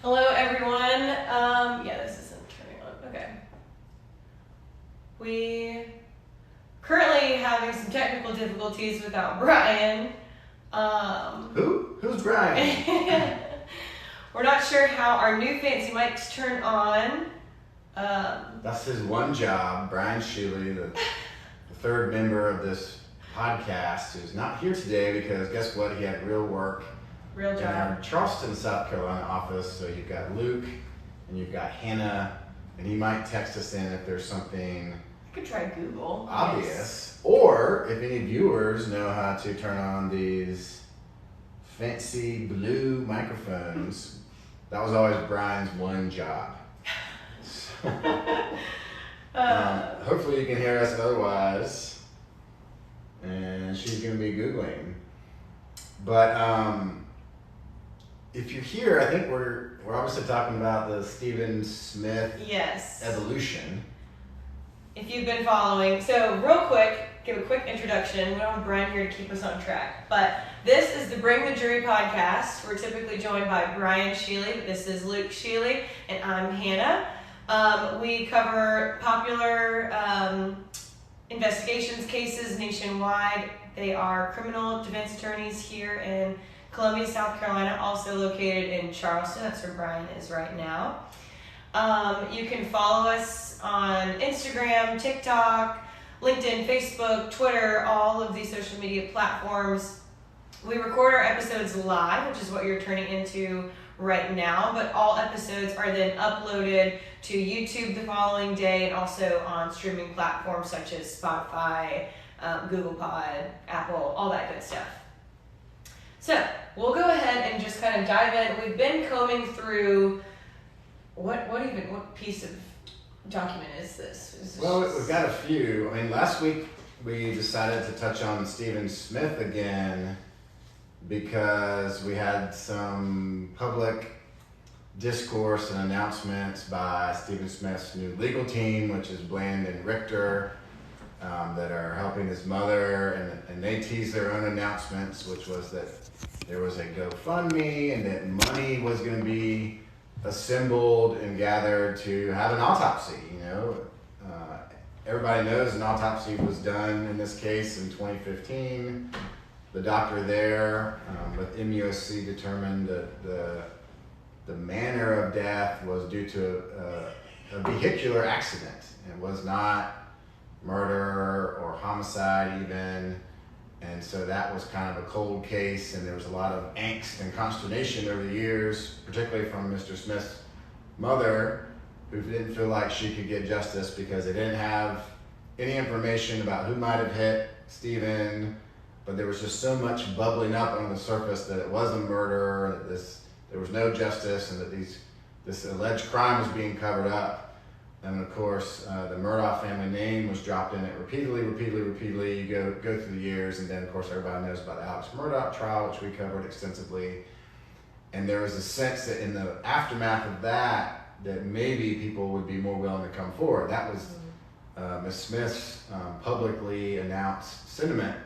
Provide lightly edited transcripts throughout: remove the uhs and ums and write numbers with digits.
Hello, everyone. Yeah, this isn't turning on. Okay. We currently having some technical difficulties without Brian. Who's Brian? We're not sure how our new fancy mics turn on. That's his one job, Brian Sheely, the third member of this podcast, who's not here today because guess what? He had real work. Real in job. our Charleston, South Carolina office. So you've got Luke and you've got Hannah, and he might text us in if there's something I could try Google. obvious, Yes. or if any viewers know how to turn on these fancy blue microphones. That was always Brian's one job. So, hopefully you can hear us otherwise. And she's going to be Googling. But if you're here, I think we're obviously talking about the Stephen Smith Yes. evolution. If you've been following, so real quick, give a quick introduction. We don't have Brian here to keep us on track, but this is the Bring the Jury podcast. We're typically joined by Brian Sheely. This is Luke Sheely, and I'm Hannah. We cover popular investigations, cases nationwide. They are criminal defense attorneys here in Columbia, South Carolina, also located in Charleston. That's where Brian is right now. You can follow us on Instagram, TikTok, LinkedIn, Facebook, Twitter, all of these social media platforms. We record our episodes live, which is what you're turning into right now, but all episodes are then uploaded to YouTube the following day and also on streaming platforms such as Spotify, Google Pod, Apple, all that good stuff. So we'll go ahead and just kind of dive in. We've been combing through what piece of document is this? Well, we've got a few. I mean, last week we decided to touch on Stephen Smith again because we had some public discourse and announcements by Stephen Smith's new legal team, which is Bland and Richter, that are helping his mother, and they teased their own announcements, which was that there was a GoFundMe and that money was going to be assembled and gathered to have an autopsy. Everybody knows an autopsy was done in this case in 2015. The doctor there with MUSC determined that the manner of death was due to a vehicular accident. It was not murder or homicide even. And so that was kind of a cold case, and there was a lot of angst and consternation over the years, particularly from Mr. Smith's mother, who didn't feel like she could get justice because they didn't have any information about who might have hit Stephen, but there was just so much bubbling up on the surface that it was a murder, that there was no justice, and that this alleged crime was being covered up. And of course, the Murdaugh family name was dropped in it repeatedly. You go through the years, and then of course everybody knows about the Alex Murdaugh trial, which we covered extensively. And there was a sense that in the aftermath of that maybe people would be more willing to come forward. That was Ms. Smith's publicly announced sentiment.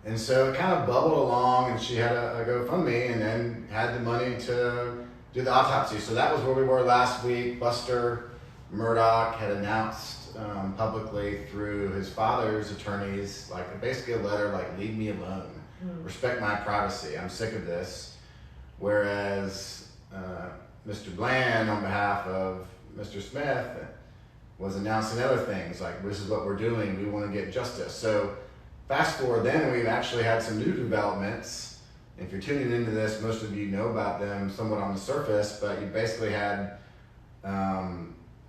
And so it kind of bubbled along, and she had a GoFundMe and then had the money to do the autopsy. So that was where we were last week. Buster Murdaugh had announced publicly through his father's attorneys, like basically a letter like, leave me alone, respect my privacy, I'm sick of this. Whereas Mr. Bland, on behalf of Mr. Smith, was announcing other things like, this is what we're doing, we want to get justice. So fast forward then, we've actually had some new developments. If you're tuning into this, most of you know about them somewhat on the surface, but you basically had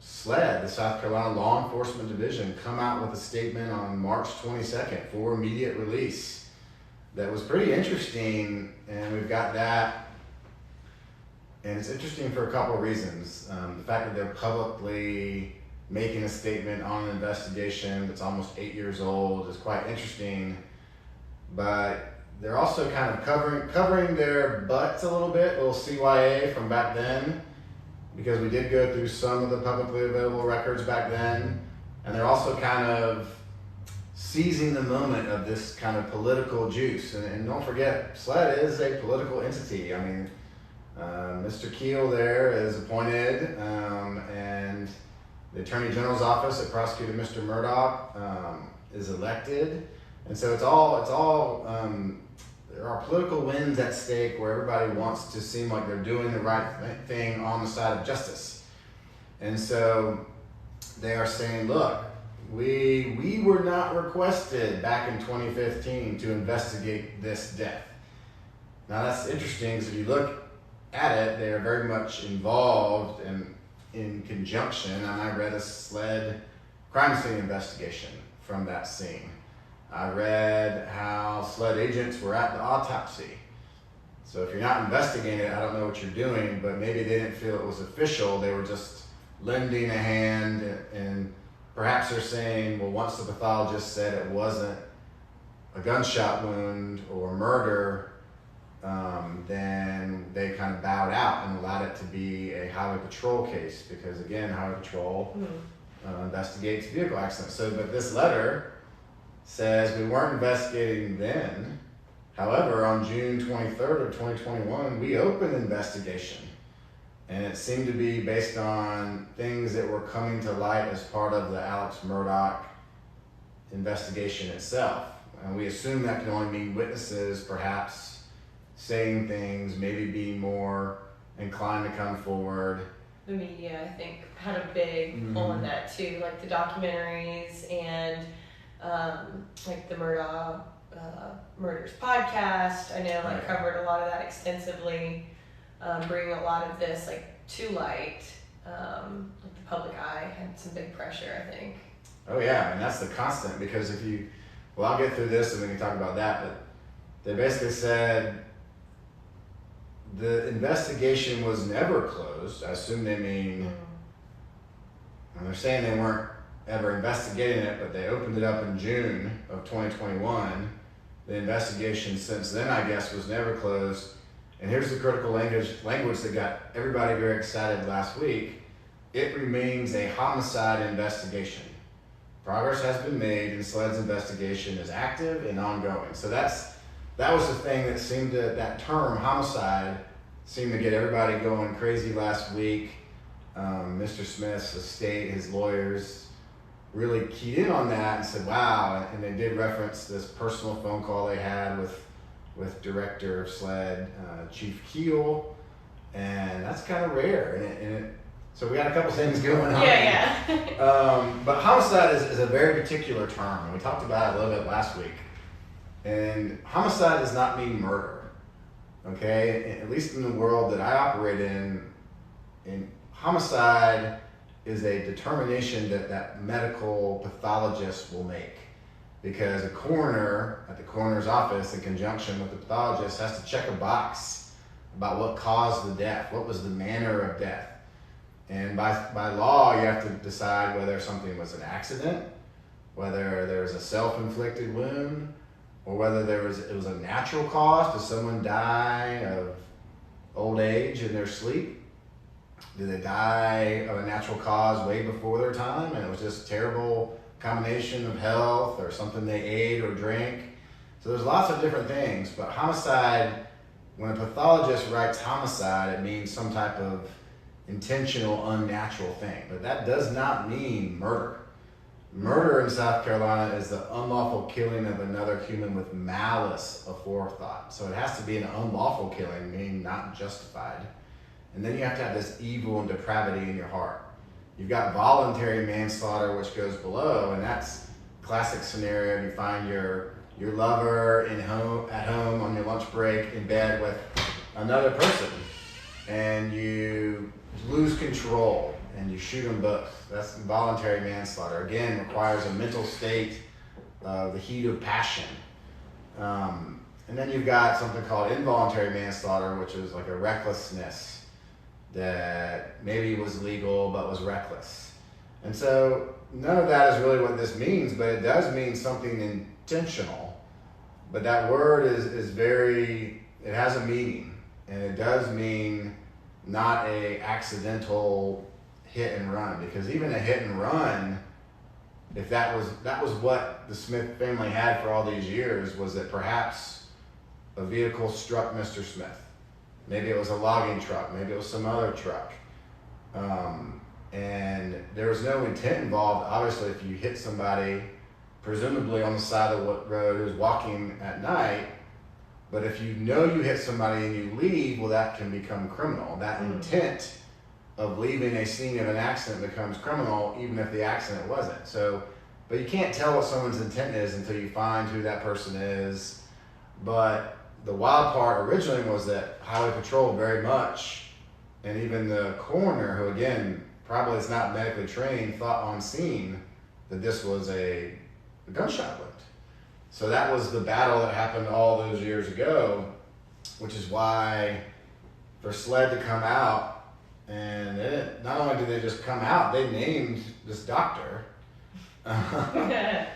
SLED, the South Carolina Law Enforcement Division, come out with a statement on March 22nd for immediate release. That was pretty interesting, and we've got that. And it's interesting for a couple of reasons. The fact that they're publicly making a statement on an investigation that's almost 8 years old is quite interesting, but they're also kind of covering their butts a little bit, a little CYA from back then, because we did go through some of the publicly available records back then, and they're also kind of seizing the moment of this kind of political juice. And don't forget, SLED is a political entity. I mean, Mr. Keel there is appointed, and the Attorney General's office that prosecuted Mr. Murdaugh is elected, and so it's all there are political wins at stake where everybody wants to seem like they're doing the right thing on the side of justice, and so they are saying, look, we were not requested back in 2015 to investigate this death. Now that's interesting because if you look at it, they are very much involved and in conjunction, and I read a SLED crime scene investigation from that scene. I read how SLED agents were at the autopsy. So if you're not investigating it, I don't know what you're doing, but maybe they didn't feel it was official. They were just lending a hand, and perhaps they're saying, well, once the pathologist said it wasn't a gunshot wound or murder, then they kind of bowed out and allowed it to be a highway patrol case, because again, highway patrol investigates vehicle accidents. So, but this letter says we weren't investigating then. However, on June 23rd of 2021, we opened investigation, and it seemed to be based on things that were coming to light as part of the Alex Murdaugh investigation itself. And we assume that can only mean witnesses perhaps saying things, maybe being more inclined to come forward. The media, I think, had a big pull in that too, like the documentaries and like the Murdaugh Murders podcast. I know like covered a lot of that extensively, bringing a lot of this like to light. Like the public eye had some big pressure, I think. Oh yeah, and that's the constant, because if you, well, I'll get through this and we can talk about that, but they basically said the investigation was never closed. I assume they mean, and they're saying they weren't ever investigating it, but they opened it up in June of 2021. The investigation since then, I guess, was never closed. And here's the critical language that got everybody very excited last week. It remains a homicide investigation. Progress has been made, and SLED's investigation is active and ongoing. So that was the thing that seemed to, that term homicide seemed to get everybody going crazy last week. Mr. Smith's estate, his lawyers, really keyed in on that and said, wow, and they did reference this personal phone call they had with director of SLED, Chief Keel, and that's kind of rare. So we got a couple things going on. Yeah. But homicide is a very particular term, and we talked about it a little bit last week. And homicide does not mean murder, okay? At least in the world that I operate in homicide is a determination that medical pathologists will make, because a coroner at the coroner's office in conjunction with the pathologist has to check a box about what caused the death, what was the manner of death. And by law, you have to decide whether something was an accident, whether there was a self-inflicted wound, or whether it was a natural cause. Did someone die of old age in their sleep? Did they die of a natural cause way before their time, and it was just a terrible combination of health or something they ate or drank? So there's lots of different things, but homicide, when a pathologist writes homicide, it means some type of intentional, unnatural thing. But that does not mean murder. Murder in South Carolina is the unlawful killing of another human with malice aforethought. So it has to be an unlawful killing, meaning not justified. And then you have to have this evil and depravity in your heart. You've got voluntary manslaughter, which goes below, and that's a classic scenario. You find your lover at home on your lunch break in bed with another person, and you lose control and you shoot them both. That's voluntary manslaughter. Again, requires a mental state of the heat of passion. And then you've got something called involuntary manslaughter, which is like a recklessness that maybe was legal but was reckless. And so none of that is really what this means, but it does mean something intentional. But that word is very, it has a meaning, and it does mean not a accidental hit and run, because even a hit and run, if that was what the Smith family had for all these years, was that perhaps a vehicle struck Mr. Smith Maybe it was a logging truck. Maybe it was some other truck. And there was no intent involved. Obviously, if you hit somebody, presumably on the side of the road who's walking at night, but if you know you hit somebody and you leave, well, that can become criminal. That intent of leaving a scene of an accident becomes criminal, even if the accident wasn't. So, but you can't tell what someone's intent is until you find who that person is. But the wild part originally was that Highway Patrol very much, and even the coroner, who again, probably is not medically trained, thought on scene that this was a gunshot wound. So that was the battle that happened all those years ago, which is why for SLED to come out, and not only did they just come out, they named this doctor. and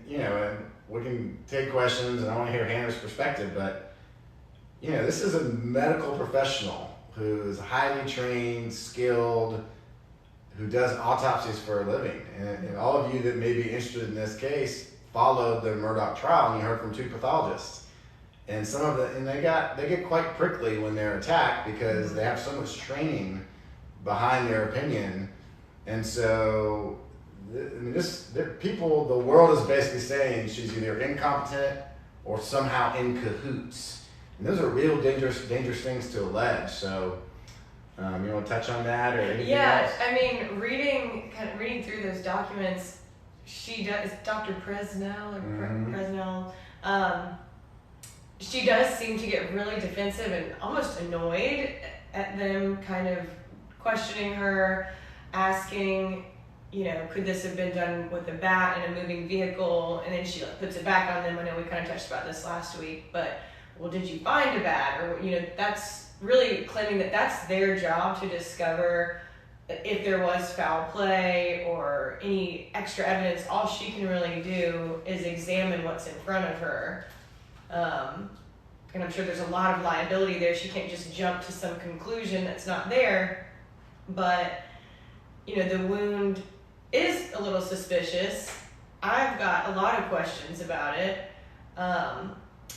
you know, and we can take questions, and I want to hear Hannah's perspective, but you know, this is a medical professional who's highly trained, skilled, who does autopsies for a living. And all of you that may be interested in this case followed the Murdaugh trial, and you heard from 2 pathologists. And some of they get quite prickly when they're attacked because they have so much training behind their opinion. And so, I mean, people, the world is basically saying she's either incompetent or somehow in cahoots. And those are real dangerous things to allege. So, you want to touch on that or anything else? I mean, reading through those documents, she does, Dr. Presnell or Presnell, she does seem to get really defensive and almost annoyed at them kind of questioning her, asking, you know, could this have been done with a bat in a moving vehicle? And then she puts it back on them. I know we kind of touched about this last week, but, well, did you find a bat? Or, you know, that's really claiming that that's their job to discover if there was foul play or any extra evidence. All she can really do is examine what's in front of her. And I'm sure there's a lot of liability there. She can't just jump to some conclusion that's not there. But, you know, the wound is a little suspicious. I've got a lot of questions about it,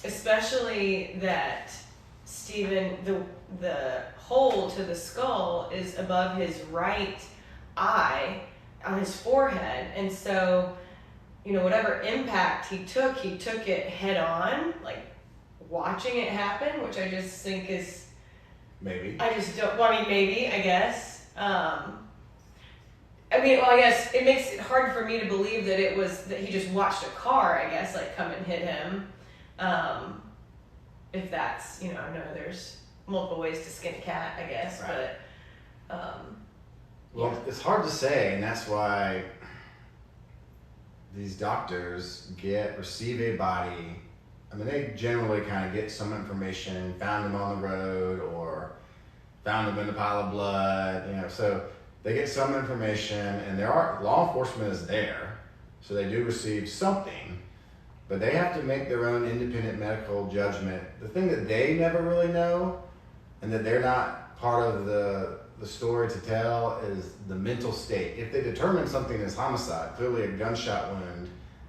especially that Stephen, the hole to the skull is above his right eye on his forehead. And so, you know, whatever impact he took it head on, like watching it happen, which I just think is... Maybe. I just don't... Well, I mean, maybe, I guess. I guess it makes it hard for me to believe that it was... that he just watched a car, I guess, like, come and hit him. If that's, you know, I know there's multiple ways to skin a cat, I guess, right. But... well, it's hard to say, and that's why these doctors receive a body. I mean, they generally kind of get some information, found him on the road or found him in a pile of blood, you know, so they get some information, and law enforcement is there, so they do receive something, but they have to make their own independent medical judgment. The thing that they never really know, and that they're not part of the story to tell, is the mental state. If they determine something is homicide, clearly a gunshot wound,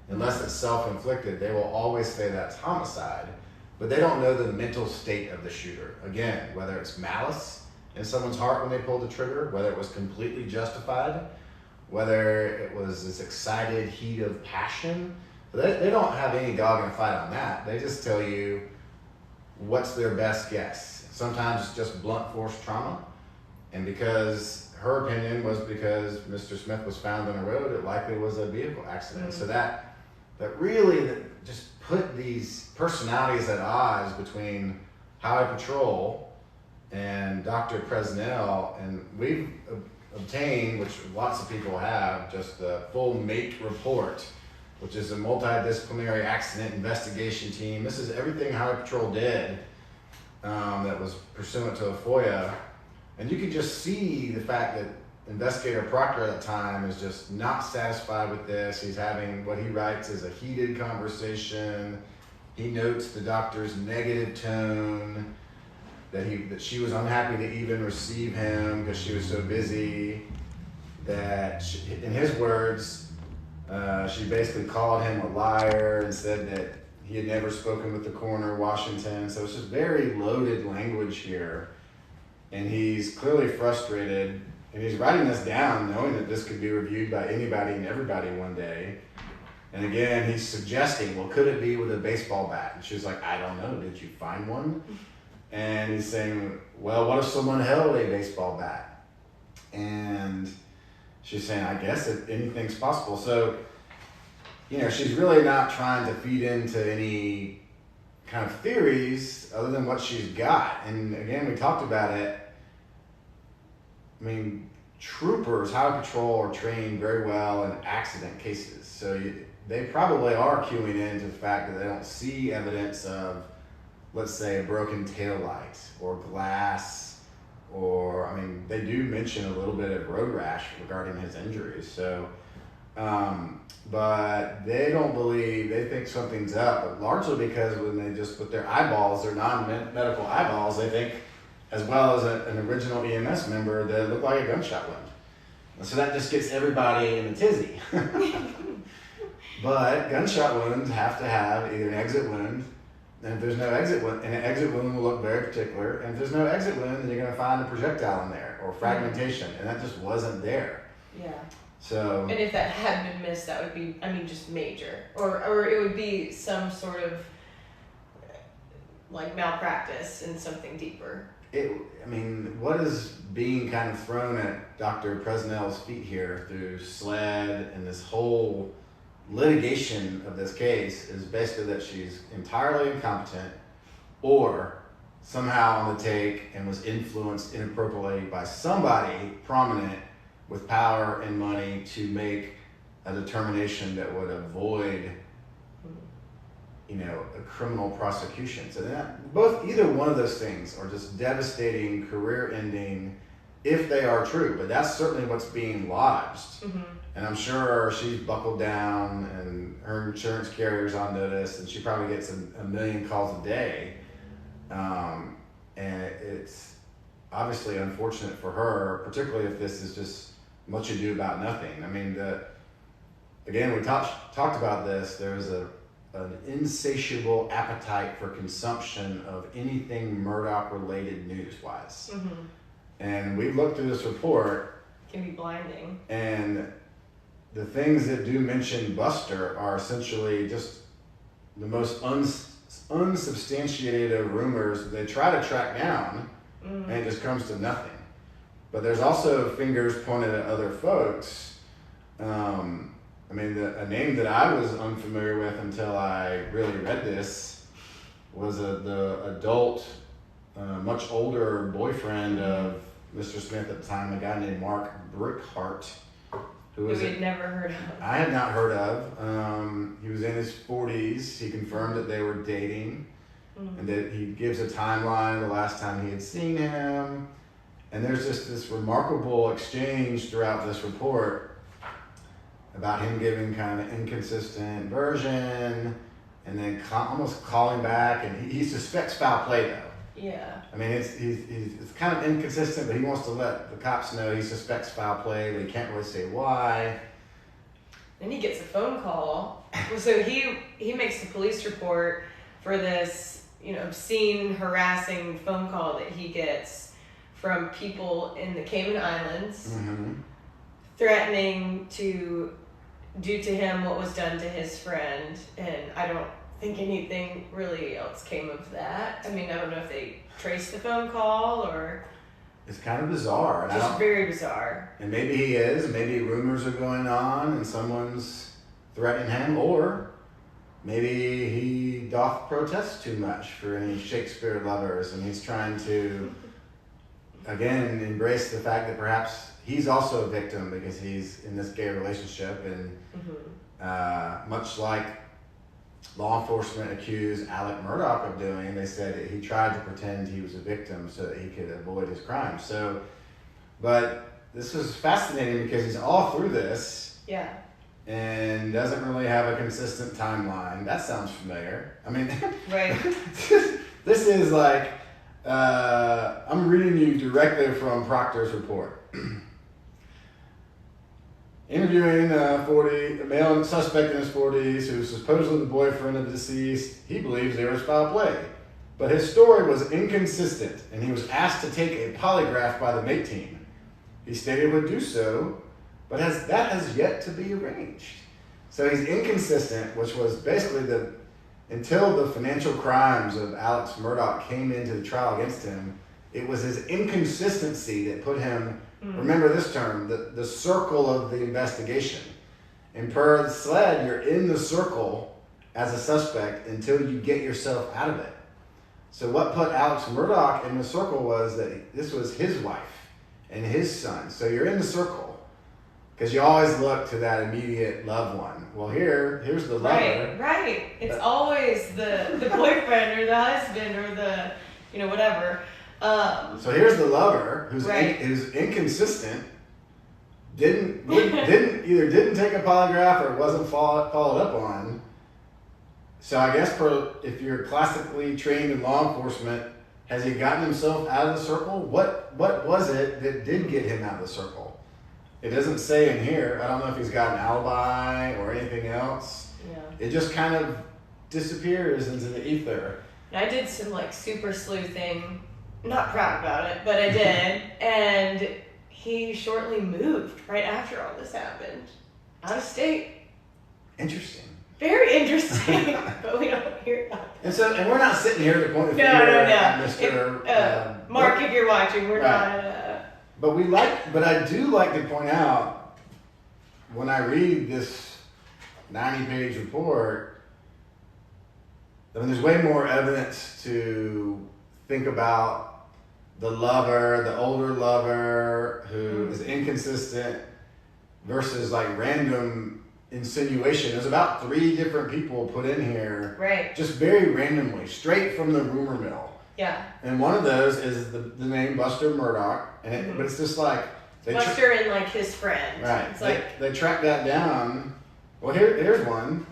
unless it's self-inflicted, they will always say that's homicide, but they don't know the mental state of the shooter. Again, whether it's malice in someone's heart when they pulled the trigger, whether it was completely justified, whether it was this excited heat of passion. They don't have any dog in the fight on that. They just tell you what's their best guess. Sometimes it's just blunt force trauma, and because her opinion was because Mr. Smith was found on the road, it likely was a vehicle accident. So that really just put these personalities at odds between Highway Patrol and Dr. Presnell, and we've obtained, which lots of people have, just the full MATE report, which is a multidisciplinary accident investigation team. This is everything Highway Patrol did that was pursuant to a FOIA. And you can just see the fact that Investigator Proctor at the time is just not satisfied with this. He's having what he writes is a heated conversation. He notes the doctor's negative tone, that she was unhappy to even receive him because she was so busy, that in his words, she basically called him a liar and said that he had never spoken with the coroner of Washington. So it's just very loaded language here. And he's clearly frustrated. And he's writing this down knowing that this could be reviewed by anybody and everybody one day. And again, he's suggesting, well, could it be with a baseball bat? And she's like, I don't know. Did you find one? And he's saying, well, what if someone held a baseball bat? And she's saying, I guess anything's possible. So, she's really not trying to feed into any kind of theories other than what she's got. And again, we talked about it. I mean, troopers, highway patrol, are trained very well in accident cases. So they probably are cueing into the fact that they don't see evidence of, let's say, a broken taillight or glass, or, they do mention a little bit of road rash regarding his injuries. So, but they don't believe, they think something's up, but largely because when they just put their eyeballs, their non-medical eyeballs, they think, as well as an original EMS member, that it looked like a gunshot wound. And so that just gets everybody in a tizzy. But gunshot wounds have to have either an exit wound, and if there's no exit wound, and an exit wound will look very particular, and if there's no exit wound, then you're going to find a projectile in there, or fragmentation, and that just wasn't there. Yeah. So. And if that had been missed, that would be, just major. Or it would be some sort of, like, malpractice and something deeper. What is being kind of thrown at Dr. Presnell's feet here through SLED and this whole litigation of this case is basically that she's entirely incompetent or somehow on the take and was influenced inappropriately by somebody prominent with power and money to make a determination that would avoid a criminal prosecution. So either one of those things are just devastating, career-ending, if they are true. But that's certainly what's being lodged. Mm-hmm. And I'm sure she's buckled down, and her insurance carrier's on notice, and she probably gets a million calls a day. And it's obviously unfortunate for her, particularly if this is just much ado about nothing. Again, we talked about this. There's an insatiable appetite for consumption of anything Murdaugh-related news-wise. Mm-hmm. And we've looked through this report. It can be blinding. And the things that do mention Buster are essentially just the most unsubstantiated of rumors that they try to track down, and it just comes to nothing. But there's also fingers pointed at other folks. A name that I was unfamiliar with until I really read this was the adult, much older boyfriend of Mr. Smith at the time, a guy named Mark Brickhart, who we had never heard of. I had not heard of. He was in his 40s. He confirmed that they were dating, and that he gives a timeline the last time he had seen him. And there's just this remarkable exchange throughout this report about him giving kind of an inconsistent version, and then almost calling back, and he suspects foul play though. Yeah. It's kind of inconsistent, but he wants to let the cops know he suspects foul play, but he can't really say why. Then he gets a phone call. So he makes the police report for this, obscene, harassing phone call that he gets from people in the Cayman Islands, threatening to do to him what was done to his friend. And I don't think anything really else came of that. I don't know if they traced the phone call or... It's kind of bizarre. Just very bizarre. And maybe he is. Maybe rumors are going on and someone's threatening him. Or maybe he doth protest too much for any Shakespeare lovers. And he's trying to, again, embrace the fact that perhaps he's also a victim because he's in this gay relationship. And much like law enforcement accused Alec Murdaugh of doing, they said he tried to pretend he was a victim so that he could avoid his crime. So, but this was fascinating because he's all through this. Yeah. And doesn't really have a consistent timeline. That sounds familiar. Right. This is like, I'm reading you directly from Proctor's report. interviewing a male suspect in his 40s who's supposedly the boyfriend of the deceased. He believes there was foul play. But his story was inconsistent, and he was asked to take a polygraph by the mate team. He stated he would do so, but that has yet to be arranged. So he's inconsistent, which was basically until the financial crimes of Alex Murdaugh came into the trial against him, it was his inconsistency that put him, remember this term, the circle of the investigation. And per SLED, you're in the circle as a suspect until you get yourself out of it. So what put Alex Murdaugh in the circle was that this was his wife and his son. So you're in the circle because you always look to that immediate loved one. Well, here's the lover. Right. It's always the boyfriend or the husband or the, whatever. So here's the lover who's inconsistent, didn't take a polygraph or wasn't followed up on. So I guess if you're classically trained in law enforcement, has he gotten himself out of the circle? What was it that did get him out of the circle? It doesn't say in here. I don't know if he's got an alibi or anything else. Yeah. It just kind of disappears into the ether. I did some super sleuthing. Not proud about it, but I did. And he shortly moved right after all this happened. Out of state. Interesting. Very interesting, but we don't hear about it. And we're not sitting here to point the finger at Mr. Mark, if you're watching, we're right. not. But I do like to point out when I read this 90-page report, there's way more evidence to think about the lover, the older lover who is inconsistent versus random insinuation. There's about 3 different people put in here, right? Just very randomly, straight from the rumor mill. Yeah. And one of those is the name Buster Murdaugh, and but it's just Buster and his friend. Right. It's they tracked that down. Well, here's one.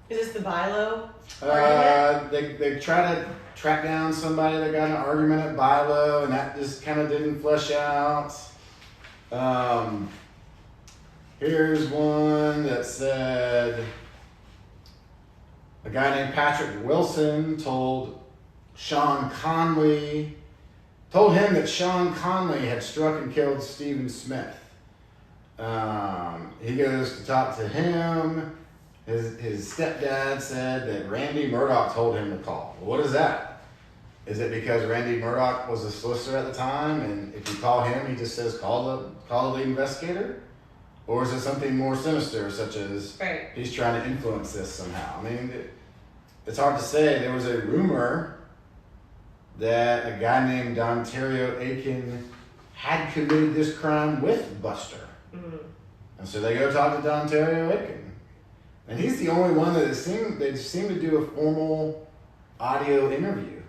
Is this the Bilo? They try to track down somebody that got in an argument at Bilo, and that just kind of didn't flesh out. Here's one that said a guy named Patrick Wilson told him that Sean Conley had struck and killed Stephen Smith. He goes to talk to him. His stepdad said that Randy Murdaugh told him to call. Well, what is that? Is it because Randy Murdaugh was a solicitor at the time, and if you call him, he just says call the lead investigator? Or is it something more sinister, such as he's trying to influence this somehow? I mean, it's hard to say. There was a rumor that a guy named Dontario Aiken had committed this crime with Buster. Mm-hmm. And so they go talk to Dontario Aiken. And he's the only one that they seem to do a formal audio interview.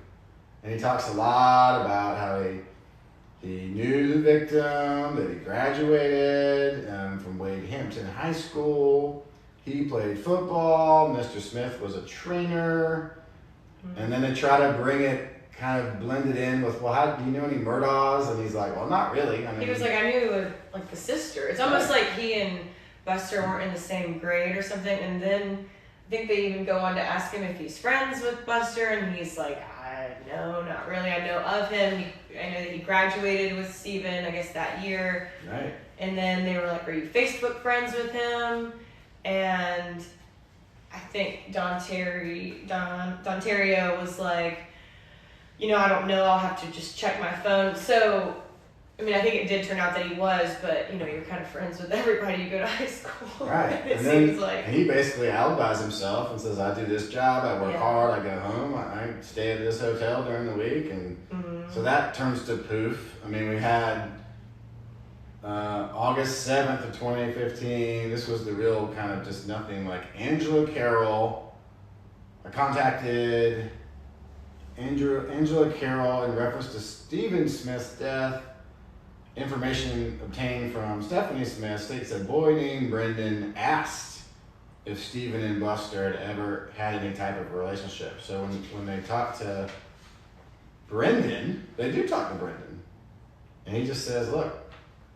And he talks a lot about how he knew the victim, that he graduated from Wade Hampton High School. He played football. Mr. Smith was a trainer. Mm-hmm. And then they try to bring it, kind of blend it in with, well, how do you know any Murdaughs? And he's like, well, not really. I mean, he was like, I knew the sister. It's almost like he and Buster weren't in the same grade or something. And then I think they even go on to ask him if he's friends with Buster, and he's like, no, not really. I know of him. I know that he graduated with Steven, I guess, that year. Right. And then they were like, are you Facebook friends with him? And I think Dontario was like, I don't know. I'll have to just check my phone. So, I mean, I think it did turn out that he was, but, you're kind of friends with everybody you go to high school. Right. And he basically alibis himself and says, I do this job, I work hard, I go home, I stay at this hotel during the week. And so that turns to poof. I mean, we had August 7th of 2015. This was the real kind of just nothing. Angela Carroll. I contacted Angela Carroll in reference to Stephen Smith's death. Information obtained from Stephanie Smith states that a boy named Brendan asked if Stephen and Buster had ever had any type of relationship. So when they talk to Brendan, they do talk to Brendan. And he just says, look,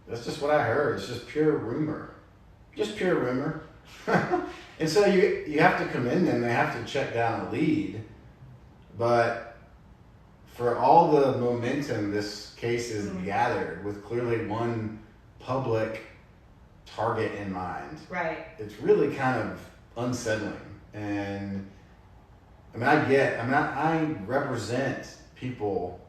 that's just what I heard. It's just pure rumor. just pure rumor. And so you have to commend them. They have to check down a lead. But for all the momentum this case has gathered, with clearly one public target in mind, right, it's really kind of unsettling. And I represent people,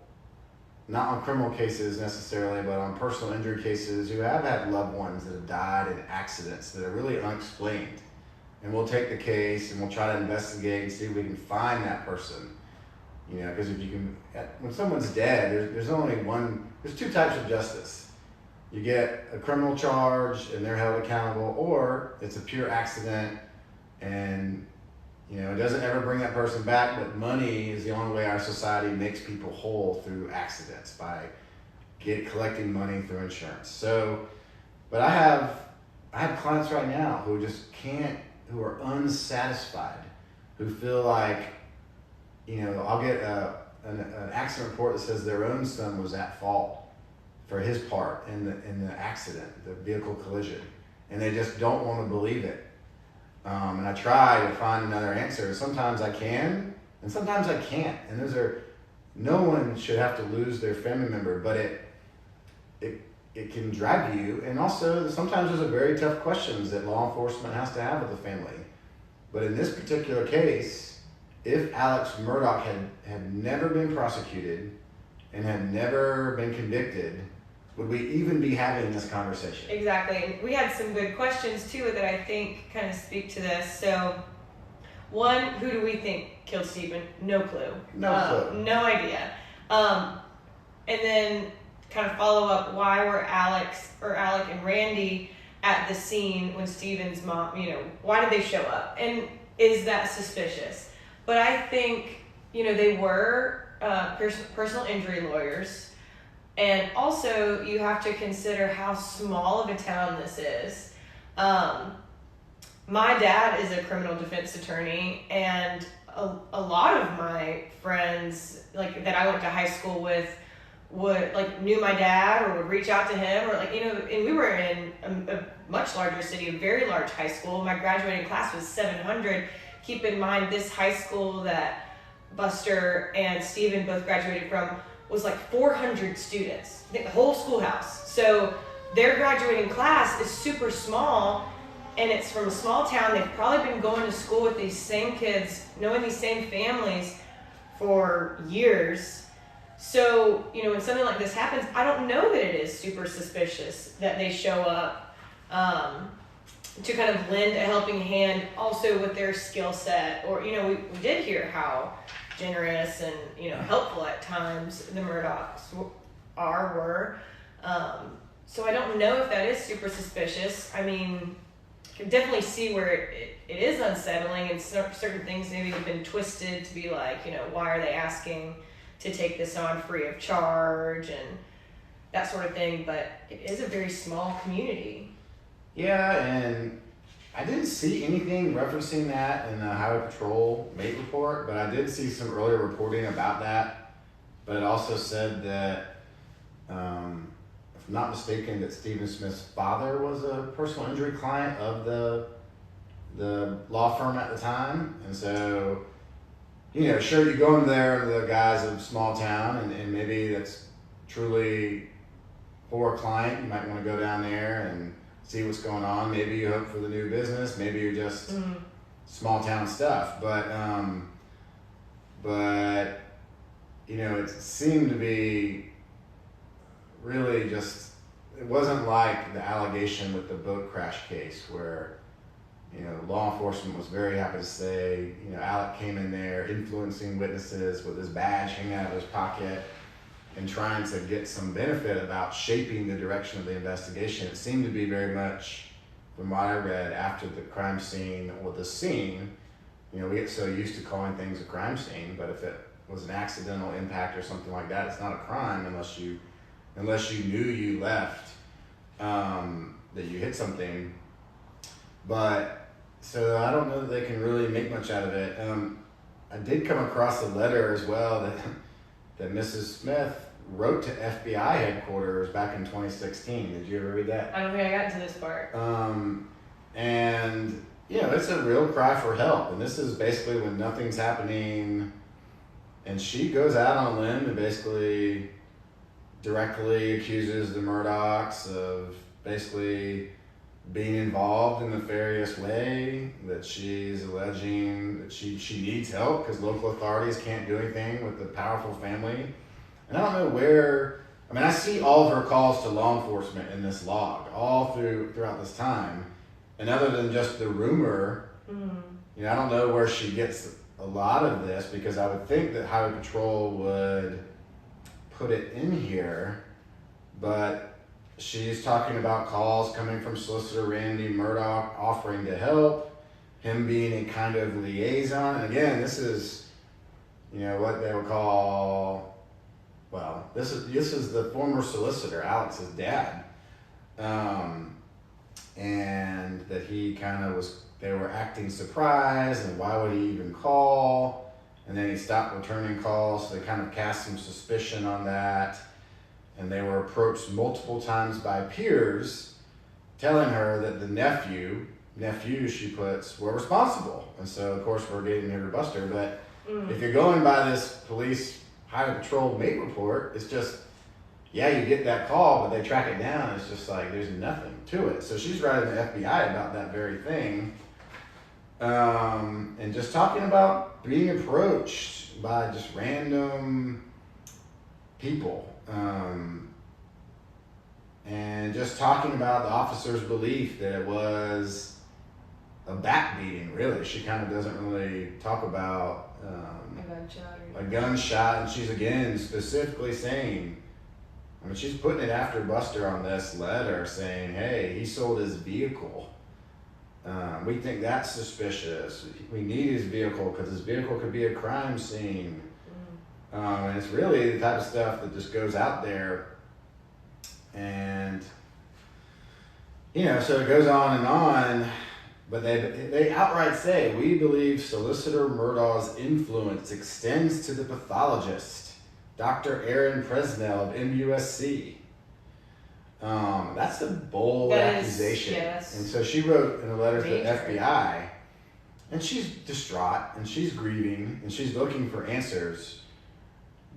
not on criminal cases necessarily, but on personal injury cases, who have had loved ones that have died in accidents that are really unexplained. And we'll take the case and we'll try to investigate and see if we can find that person. Because when someone's dead, there's two types of justice. You get a criminal charge and they're held accountable, or it's a pure accident and it doesn't ever bring that person back, but money is the only way our society makes people whole through accidents, by collecting money through insurance. So, but I have clients right now who just who are unsatisfied, who feel like, I'll get an accident report that says their own son was at fault for his part in the accident, the vehicle collision, and they just don't want to believe it. And I try to find another answer. Sometimes I can, and sometimes I can't. And no one should have to lose their family member, but it can drag you. And also, sometimes those are very tough questions that law enforcement has to have with the family. But in this particular case, if Alex Murdaugh had never been prosecuted and had never been convicted, would we even be having this conversation? Exactly. And we had some good questions too that I think kind of speak to this. So, one, who do we think killed Stephen? No clue. No clue. No idea. And then kind of follow up, why were Alec and Randy at the scene when Stephen's mom, why did they show up? And is that suspicious? But I think, they were personal injury lawyers. And also, you have to consider how small of a town this is. My dad is a criminal defense attorney, and a lot of my friends, that I went to high school with, knew my dad or would reach out to him, or and we were in a much larger city, a very large high school. My graduating class was 700. Keep in mind, this high school that Buster and Stephen both graduated from was 400 students, the whole schoolhouse. So their graduating class is super small, and it's from a small town. They've probably been going to school with these same kids, knowing these same families for years. So, when something like this happens, I don't know that it is super suspicious that they show up to kind of lend a helping hand also with their skill set. Or, we did hear how generous and, helpful at times the Murdaughs were. So I don't know if that is super suspicious. I mean, can definitely see where it is unsettling, and certain things maybe have been twisted to be why are they asking to take this on free of charge and that sort of thing. But it is a very small community. Yeah, and I didn't see anything referencing that in the Highway Patrol MATE report, but I did see some earlier reporting about that. But it also said that, if I'm not mistaken, that Stephen Smith's father was a personal injury client of the law firm at the time. And so, sure, you go in there, the guys of small town, and maybe that's truly for a client. You might want to go down there and see what's going on. Maybe you hope for the new business. Maybe you're just small town stuff. But it seemed to be really just, it wasn't like the allegation with the boat crash case where, law enforcement was very happy to say, Alec came in there influencing witnesses with his badge hanging out of his pocket and trying to get some benefit about shaping the direction of the investigation. It seemed to be very much, from what I read, after the crime scene or the scene. We get so used to calling things a crime scene, but if it was an accidental impact or something like that, it's not a crime unless you knew you left, that you hit something. But so I don't know that they can really make much out of it. I did come across a letter as well that Mrs. Smith wrote to FBI headquarters back in 2016. Did you ever read that? I don't think I got to this part. And, it's a real cry for help. And this is basically when nothing's happening. And she goes out on a limb and basically directly accuses the Murdochs of basically being involved in a nefarious way, that she's alleging that she needs help because local authorities can't do anything with the powerful family. And I don't know where, I see all of her calls to law enforcement in this log, all throughout this time. And other than just the rumor, I don't know where she gets a lot of this, because I would think that Highway Patrol would put it in here, but she's talking about calls coming from Solicitor Randy Murdoch offering to help, him being a kind of liaison. And again, this is, what they would call, this is the former solicitor, Alex's dad, and that he kind of was, they were acting surprised, and why would he even call? And then he stopped returning calls, so they kind of cast some suspicion on that. And they were approached multiple times by peers telling her that the nephews she puts, were responsible. And so, of course, we're getting here to bust her. But if you're going by this police Highway Patrol mate report, it's just, you get that call, but they track it down. It's just like there's nothing to it. So she's writing the FBI about that very thing. And just talking about being approached by just random people. And just talking about the officer's belief that it was a back beating, really. She kind of doesn't really talk about a gunshot. And she's, again, specifically saying, she's putting it after Buster on this letter, saying, hey, he sold his vehicle. We think that's suspicious. We need his vehicle because his vehicle could be a crime scene. And it's really the type of stuff that just goes out there. And, so it goes on, but they outright say, we believe Solicitor Murdaugh's influence extends to the pathologist, Dr. Aaron Presnell of MUSC. That's a bold accusation. Yes. And so she wrote in a letter to the FBI, and she's distraught, and she's grieving, and she's looking for answers.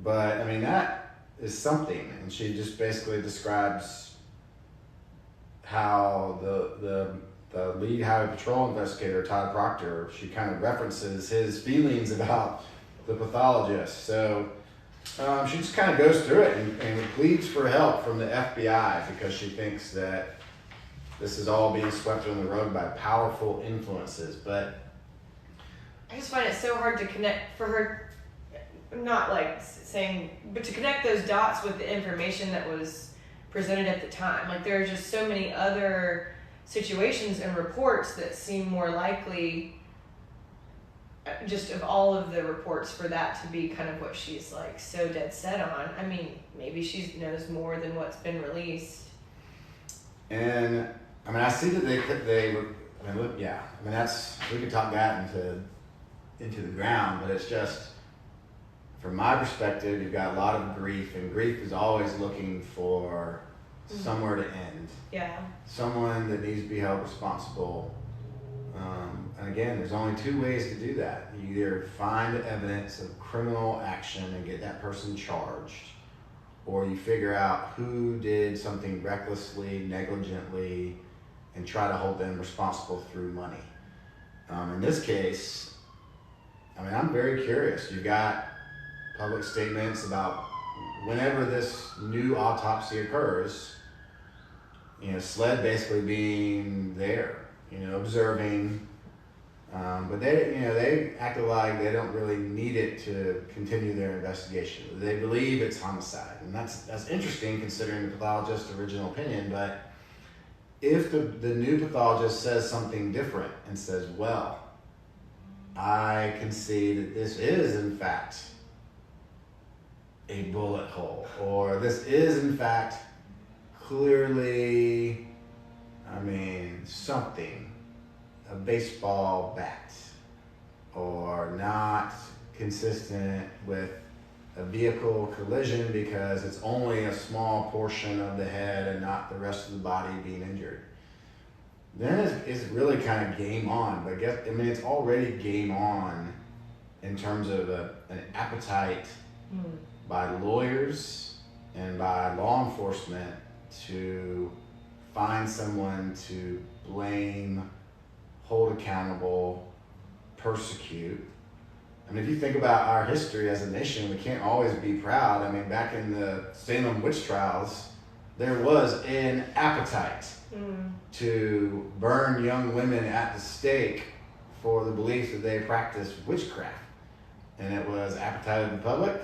But, that is something. And she just basically describes how the lead Highway Patrol investigator, Todd Proctor, she kind of references his feelings about the pathologist. So she just kind of goes through it and pleads for help from the FBI because she thinks that this is all being swept under the rug by powerful influences. But I just find it so hard to connect for her, not like saying, but to connect those dots with the information that was presented at the time. Like, there are just so many other situations and reports that seem more likely, just of all of the reports, for that to be kind of what she's like so dead set on. Maybe she knows more than what's been released. And I see that that's, we could talk that into the ground, but it's just, from my perspective, you've got a lot of grief, and grief is always looking for somewhere to end. Yeah. Someone that needs to be held responsible. And again, there's only two ways to do that. You either find evidence of criminal action and get that person charged, or you figure out who did something recklessly, negligently, and try to hold them responsible through money. In this case, I'm very curious. You've got public statements about whenever this new autopsy occurs, SLED basically being there, observing, but they acted like they don't really need it to continue their investigation. They believe it's homicide, and that's interesting considering the pathologist's original opinion. But if the new pathologist says something different and says, well, I can see that this is in fact a bullet hole, or this is in fact clearly, something, a baseball bat, or not consistent with a vehicle collision because it's only a small portion of the head and not the rest of the body being injured. then it's really kind of game on. But it's already game on in terms of an appetite by lawyers and by law enforcement to find someone to blame, hold accountable, persecute. I mean, if you think about our history as a nation, we can't always be proud. I mean, back in the Salem witch trials, there was an appetite to burn young women at the stake for the belief that they practiced witchcraft. And it was appetite of the public,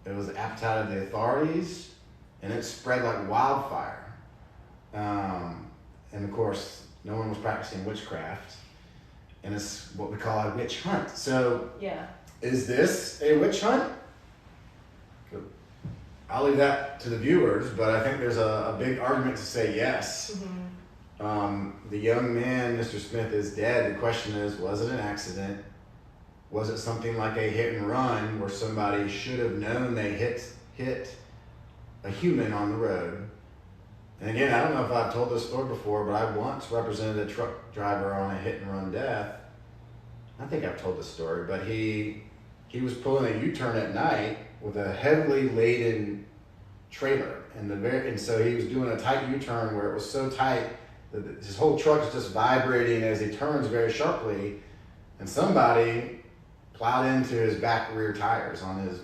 it was appetite of the authorities, and it spread like wildfire. And of course, no one was practicing witchcraft, and it's what we call a witch hunt. So, is this a witch hunt? I'll leave that to the viewers, but I think there's a big argument to say yes. The young man, Mr. Smith, is dead. The question is, was it an accident? Was it something like a hit and run where somebody should have known they hit a human on the road? And again, I don't know if I've told this story before, but I once represented a truck driver on a hit and run death. I think I've told this story, but he was pulling a U-turn at night with a heavily laden trailer, and so he was doing a tight U-turn where it was so tight that his whole truck is just vibrating as he turns very sharply, and somebody plowed into his back rear tires on his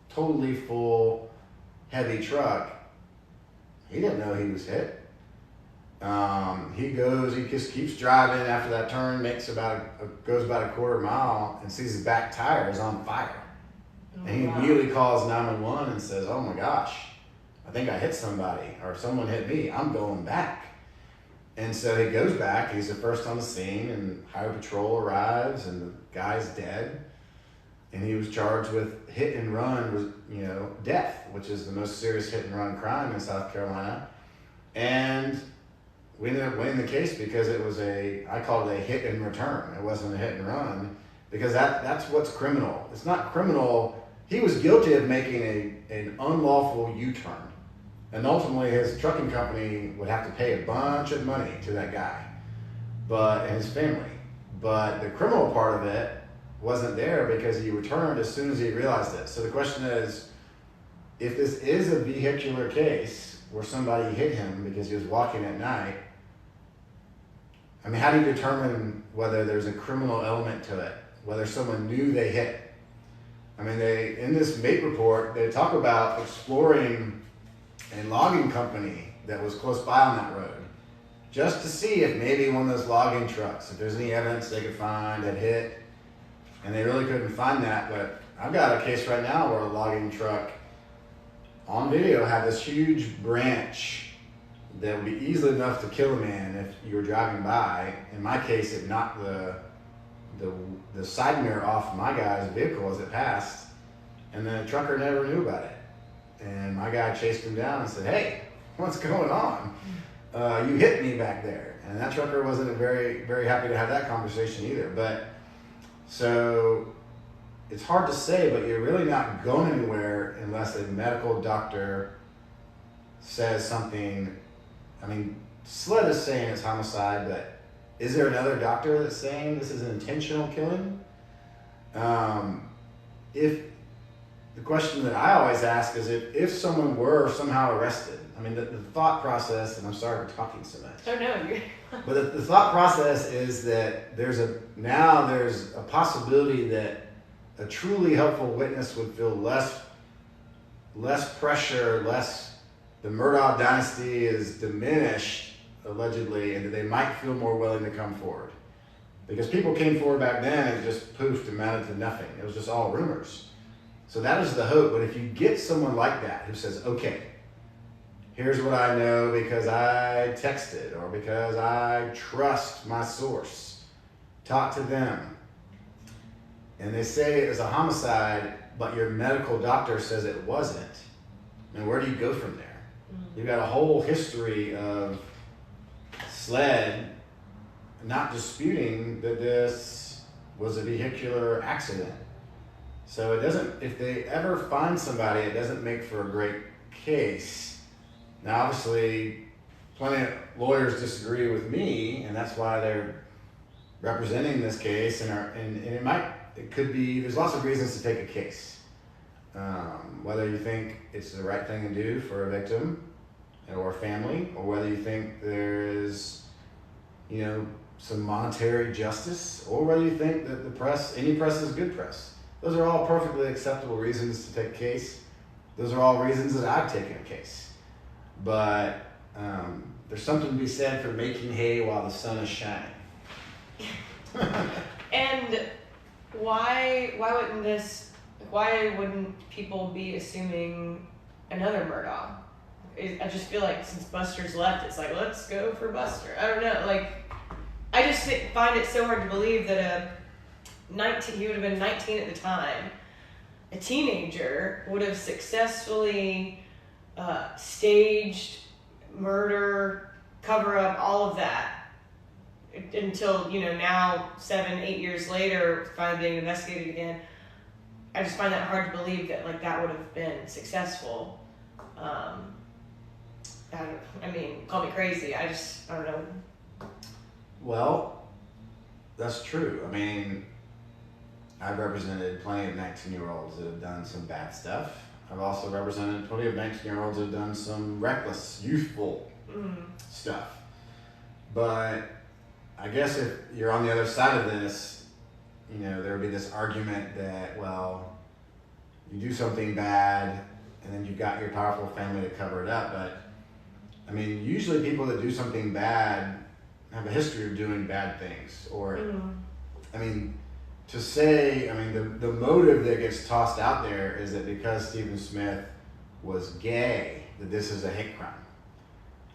totally full, heavy truck. He didn't know he was hit. He just keeps driving after that turn, goes about a quarter mile, and sees his back tire is on fire. And he immediately calls 911 and says, "Oh my gosh, I think I hit somebody, or someone hit me. I'm going back." And so he goes back. He's the first on the scene, and highway patrol arrives, and the guy's dead. And he was charged with hit and run, death, which is the most serious hit and run crime in South Carolina. And we ended up winning the case because it was I called it a hit and return. It wasn't a hit and run, because that's what's criminal. It's not criminal. He was guilty of making an unlawful U-turn. And ultimately his trucking company would have to pay a bunch of money to that guy, and his family. But the criminal part of it wasn't there because he returned as soon as he realized it. So the question is, if this is a vehicular case where somebody hit him because he was walking at night, I mean, how do you determine whether there's a criminal element to it, whether someone knew they hit? I mean, in this MAPE report, they talk about exploring a logging company that was close by on that road, just to see if maybe one of those logging trucks, if there's any evidence they could find, had hit. And they really couldn't find that. But I've got a case right now where a logging truck on video had this huge branch that would be easily enough to kill a man if you were driving by. In my case, it knocked the side mirror off my guy's vehicle as it passed, and the trucker never knew about it. And my guy chased him down and said, "Hey, what's going on? You hit me back there." And that trucker wasn't very, very happy to have that conversation either. But so it's hard to say, but you're really not going anywhere unless a medical doctor says something. I mean, SLED is saying it's homicide, but is there another doctor that's saying this is an intentional killing? If the question that I always ask is if someone were somehow arrested, I mean, the thought process, and I'm sorry for talking so much. Oh, no, you're... But the thought process is that there's a possibility that a truly helpful witness would feel less pressure, the Murdaugh dynasty is diminished, allegedly, and that they might feel more willing to come forward. Because people came forward back then and it just poofed, amounted to nothing. It was just all rumors. So that is the hope. But if you get someone like that who says, "Okay, here's what I know because I texted or because I trust my source, talk to them," and they say it was a homicide, but your medical doctor says it wasn't, and where do you go from there? You've got a whole history of SLED not disputing that this was a vehicular accident. So if they ever find somebody, it doesn't make for a great case. Now, obviously, plenty of lawyers disagree with me, and that's why they're representing this case. And it could be, there's lots of reasons to take a case. Whether you think it's the right thing to do for a victim or a family, or whether you think there is, some monetary justice, or whether you think that any press is good press. Those are all perfectly acceptable reasons to take a case. Those are all reasons that I've taken a case. But there's something to be said for making hay while the sun is shining. And why wouldn't people be assuming another Murdaugh? I just feel like since Buster's left, it's like, let's go for Buster. I don't know, I just find it so hard to believe that he would have been 19 at the time, a teenager, would have successfully staged murder, cover up, all of that, until, now 7-8 years later, finally being investigated again. I just find that hard to believe that that would have been successful. Call me crazy. I don't know. Well, that's true. I've represented plenty of 19-year-olds that have done some bad stuff. I've also represented plenty of 19-year-olds that have done some reckless, youthful stuff. But I guess if you're on the other side of this, there would be this argument that, well, you do something bad and then you've got your powerful family to cover it up. But, usually people that do something bad have a history of doing bad things. Or, to say, the motive that gets tossed out there is that because Stephen Smith was gay, that this is a hate crime.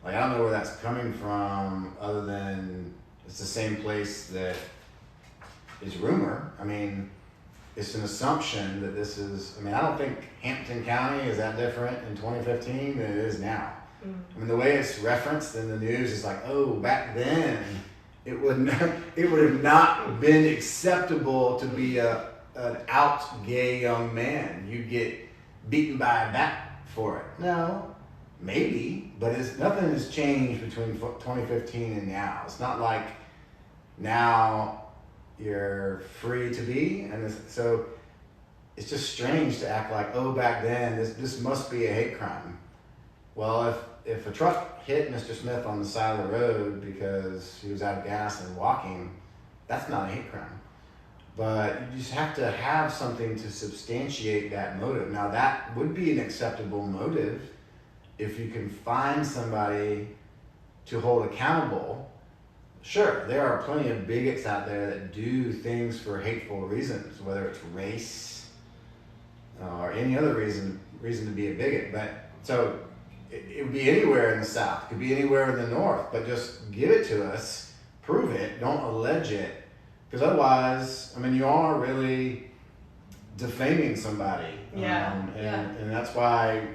I don't know where that's coming from, other than it's the same place that is rumor. It's an assumption that this is, I don't think Hampton County is that different in 2015 than it is now. The way it's referenced in the news is like, oh, back then it would have not been acceptable to be an out gay young man. You'd get beaten by a bat for it. No, maybe, but nothing has changed between 2015 and now. It's not like now you're free to be, and so it's just strange to act like, oh, back then this must be a hate crime. Well, if a truck hit Mr. Smith on the side of the road because he was out of gas and walking, that's not a hate crime. But you just have to have something to substantiate that motive. Now, that would be an acceptable motive if you can find somebody to hold accountable. Sure, there are plenty of bigots out there that do things for hateful reasons, whether it's race or any other reason to be a bigot. But so it would be anywhere in the South, it could be anywhere in the North, but just give it to us, prove it, don't allege it, because otherwise, you are really defaming somebody. And that's why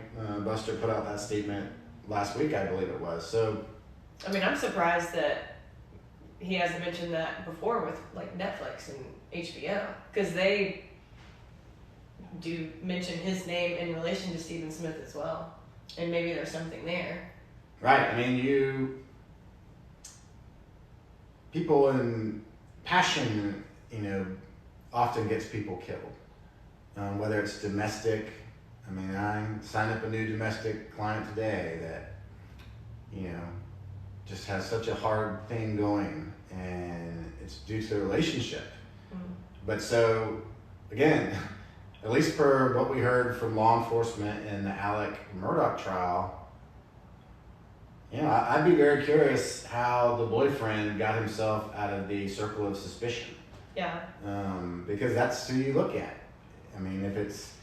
Buster put out that statement last week, I believe it was. So, I'm surprised that he hasn't mentioned that before with Netflix and HBO, because they do mention his name in relation to Stephen Smith as well. And maybe there's something there. Right. People in passion, often gets people killed. Whether it's domestic. I signed up a new domestic client today that, just has such a hard thing going, and it's due to a relationship. But so, again, at least per what we heard from law enforcement in the Alec Murdaugh trial, I'd be very curious how the boyfriend got himself out of the circle of suspicion. Yeah. Because that's who you look at. If it's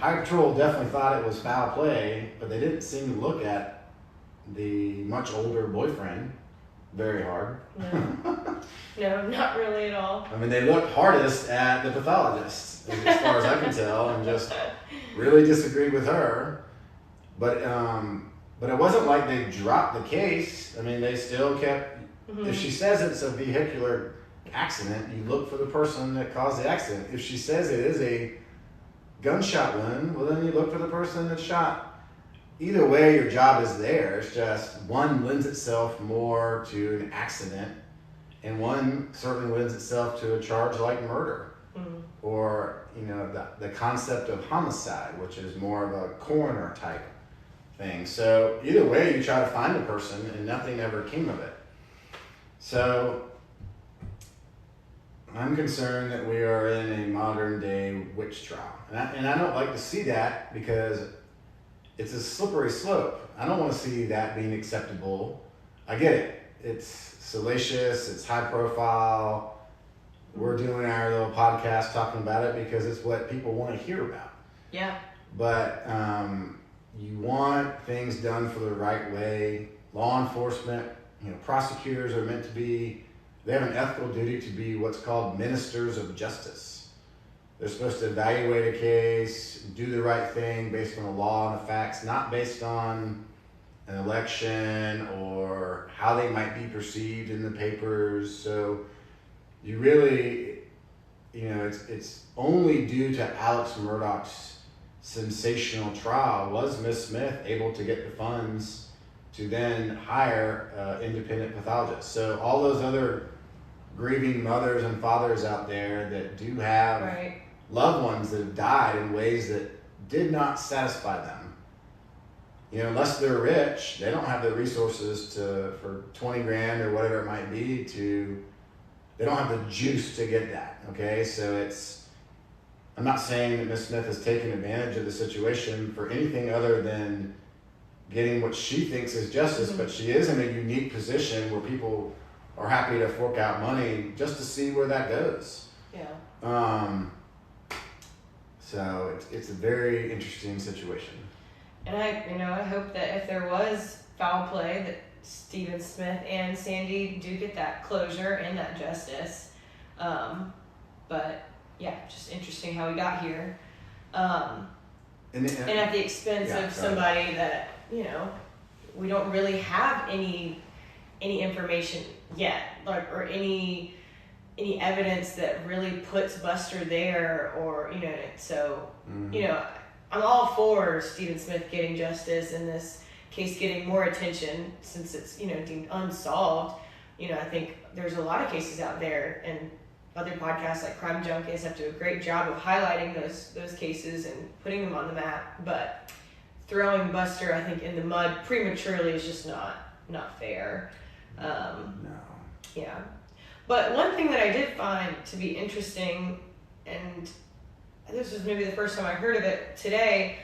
Highway Patrol definitely thought it was foul play, but they didn't seem to look at the much older boyfriend very hard. No, not really at all. They looked hardest at the pathologist, as far as I can tell, and just really disagreed with her. But it wasn't like they dropped the case. They still kept. If she says it's a vehicular accident, you look for the person that caused the accident. If she says it is a gunshot wound, well, then you look for the person that shot, either way, your job is there. It's just one lends itself more to an accident, and one certainly lends itself to a charge like murder, or the concept of homicide, which is more of a coroner type thing. So either way, you try to find a person, and nothing ever came of it. So I'm concerned that we are in a modern day witch trial, and I don't like to see that because it's a slippery slope. I don't want to see that being acceptable. I get it. It's salacious. It's high profile. We're doing our little podcast talking about it because it's what people want to hear about. Yeah. But you want things done for the right way. Law enforcement, prosecutors are meant to be, they have an ethical duty to be what's called ministers of justice. They're supposed to evaluate a case, do the right thing based on the law and the facts, not based on an election or how they might be perceived in the papers. So you really, it's only due to Alex Murdaugh's sensational trial was Miss Smith able to get the funds to then hire independent pathologists. So all those other grieving mothers and fathers out there that do have loved ones that have died in ways that did not satisfy them. Unless they're rich, they don't have the resources for 20 grand or whatever it might be they don't have the juice to get that. Okay, so I'm not saying that Miss Smith has taken advantage of the situation for anything other than getting what she thinks is justice, but she is in a unique position where people are happy to fork out money just to see where that goes. Yeah. So it's a very interesting situation. And I hope that if there was foul play, that Stephen Smith and Sandy do get that closure and that justice. But yeah, just interesting how we got here. And at the expense of somebody that, we don't really have any information yet, or any evidence that really puts Buster there, or so I'm all for Stephen Smith getting justice and this case getting more attention since it's deemed unsolved. I think there's a lot of cases out there, and other podcasts like Crime Junkies have to do a great job of highlighting those cases and putting them on the map. But throwing Buster, I think, in the mud prematurely is just not fair. No. Yeah. But one thing that I did find to be interesting, and this was maybe the first time I heard of it today,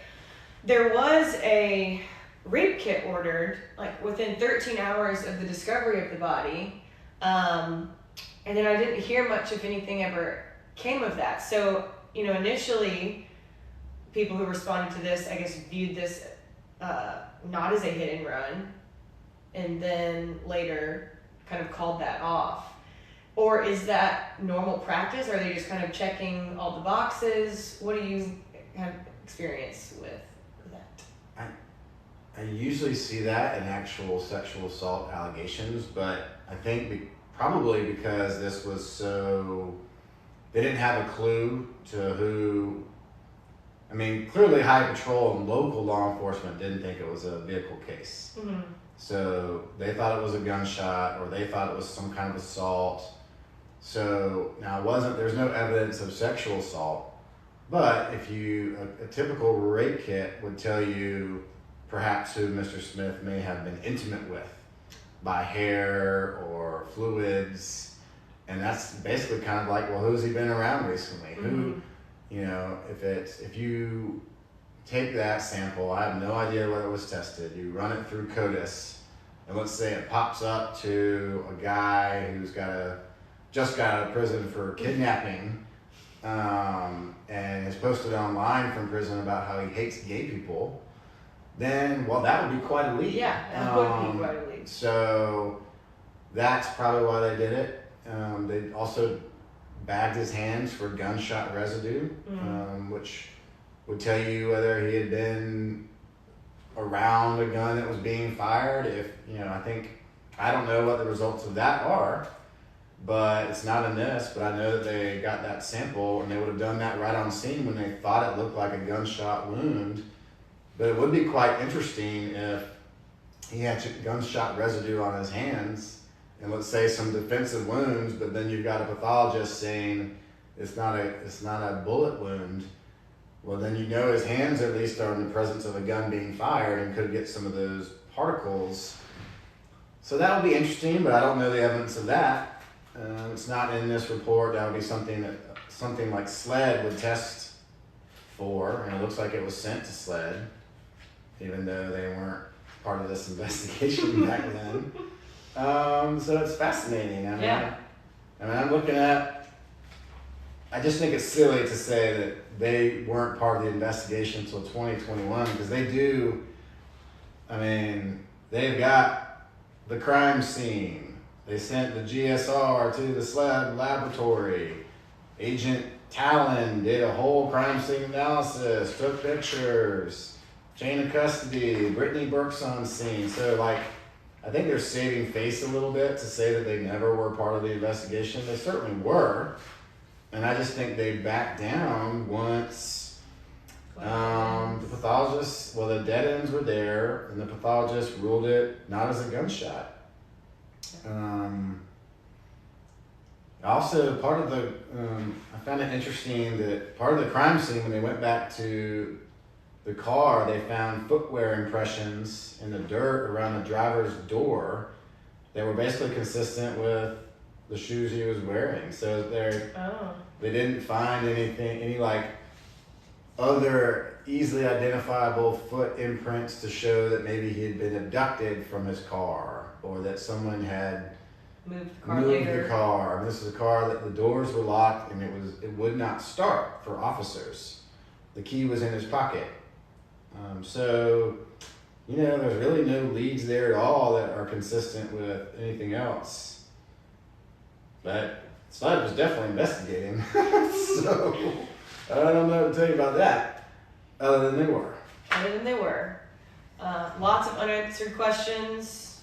there was a rape kit ordered within 13 hours of the discovery of the body. And then I didn't hear much, if anything, ever came of that. So, initially, people who responded to this, I guess, viewed this not as a hit and run, and then later kind of called that off. Or is that normal practice? Are they just kind of checking all the boxes? What do you have experience with that? I usually see that in actual sexual assault allegations, but I think probably because this was they didn't have a clue to who. I mean, clearly Highway Patrol and local law enforcement didn't think it was a vehicle case. Mm-hmm. So they thought it was a gunshot, or they thought it was some kind of assault. So now there's no evidence of sexual assault, but if a typical rape kit would tell you perhaps who Mr. Smith may have been intimate with by hair or fluids, and that's basically kind of like, well, who's he been around recently? Mm-hmm. If you take that sample, I have no idea whether it was tested, you run it through CODIS, and let's say it pops up to a guy who's just got out of prison for kidnapping, and has posted online from prison about how he hates gay people, then, that would be quite a lead. Yeah, that would be quite a lead. So that's probably why they did it. They also bagged his hands for gunshot residue, which would tell you whether he had been around a gun that was being fired. I don't know what the results of that are, but it's not in this, but I know that they got that sample, and they would have done that right on scene when they thought it looked like a gunshot wound. But it would be quite interesting if he had gunshot residue on his hands, and let's say some defensive wounds, but then you've got a pathologist saying it's not a bullet wound. Well, then you know his hands at least are in the presence of a gun being fired and could get some of those particles. So that would be interesting, but I don't know the evidence of that. It's not in this report. That would be something like SLED would test for, and it looks like it was sent to SLED, even though they weren't part of this investigation back then. So it's fascinating. I'm looking at, I just think it's silly to say that they weren't part of the investigation until 2021, because they've got the crime scene. They sent the GSR to the SLED laboratory. Agent Talon did a whole crime scene analysis, took pictures, chain of custody, Brittany Burke's on scene. So I think they're saving face a little bit to say that they never were part of the investigation. They certainly were. And I just think they backed down once the pathologist, the dead ends were there, and the pathologist ruled it not as a gunshot. Also, part of the, I found it interesting that part of the crime scene, when they went back to the car, they found footwear impressions in the dirt around the driver's door that were basically consistent with the shoes he was wearing. So they didn't find any other easily identifiable foot imprints to show that maybe he had been abducted from his car, or that someone had moved the car. This is a car that the doors were locked and it would not start for officers. The key was in his pocket. There's really no leads there at all that are consistent with anything else. But SLED was definitely investigating. So I don't know what to tell you about that, other than they were. Lots of unanswered questions,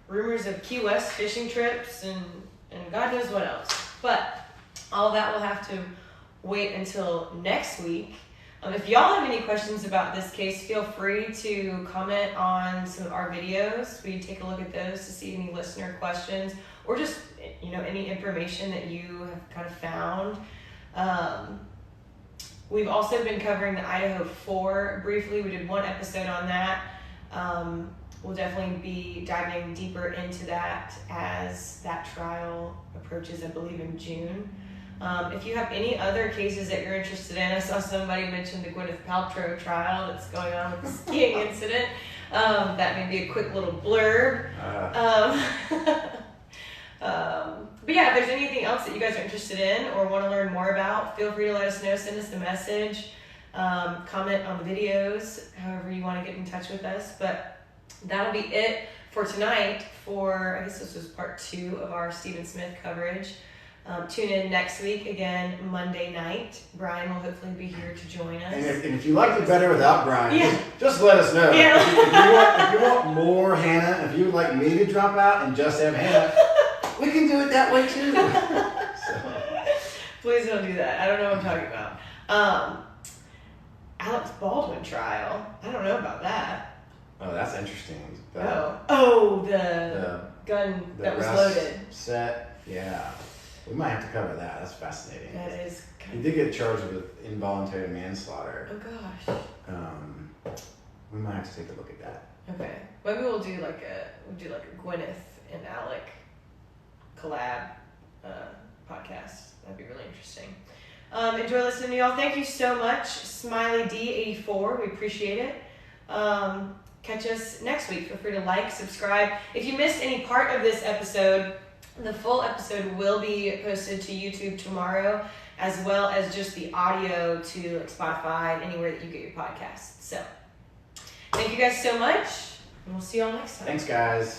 rumors of Key West fishing trips, and God knows what else. But all of that will have to wait until next week. If y'all have any questions about this case, feel free to comment on some of our videos. We take a look at those to see any listener questions, or just any information that you have kind of found. We've also been covering the Idaho 4 briefly. We did one episode on that. We'll definitely be diving deeper into that as that trial approaches, I believe, in June. If you have any other cases that you're interested in, I saw somebody mention the Gwyneth Paltrow trial that's going on with the skiing incident. That may be a quick little blurb. But yeah, if there's anything else that you guys are interested in or want to learn more about, feel free to let us know. Send us a message, comment on the videos, however you want to get in touch with us. But that'll be it for tonight I guess this was part 2 of our Stephen Smith coverage. Tune in next week, again, Monday night. Brian will hopefully be here to join us. And if you liked it better without Brian, just let us know. Yeah. If you want more Hannah, if you would like me to drop out and just have Hannah, we can do it that way too. Please don't do that. I don't know what I'm talking about. Alex Baldwin trial. I don't know about that. Oh, that's interesting. The gun that was loaded. Set, yeah. We might have to cover that. That's fascinating. That is. He did get charged with involuntary manslaughter. Oh gosh. We might have to take a look at that. Okay. Maybe we'll do like a Gwyneth and Alec collab podcast. That'd be really interesting. Enjoy listening to y'all. Thank you so much, Smiley D84. We appreciate it. Catch us next week. Feel free to like, subscribe. If you missed any part of this episode, the full episode will be posted to YouTube tomorrow, as well as just the audio to Spotify and anywhere that you get your podcasts. So, thank you guys so much, and we'll see y'all next time. Thanks, guys.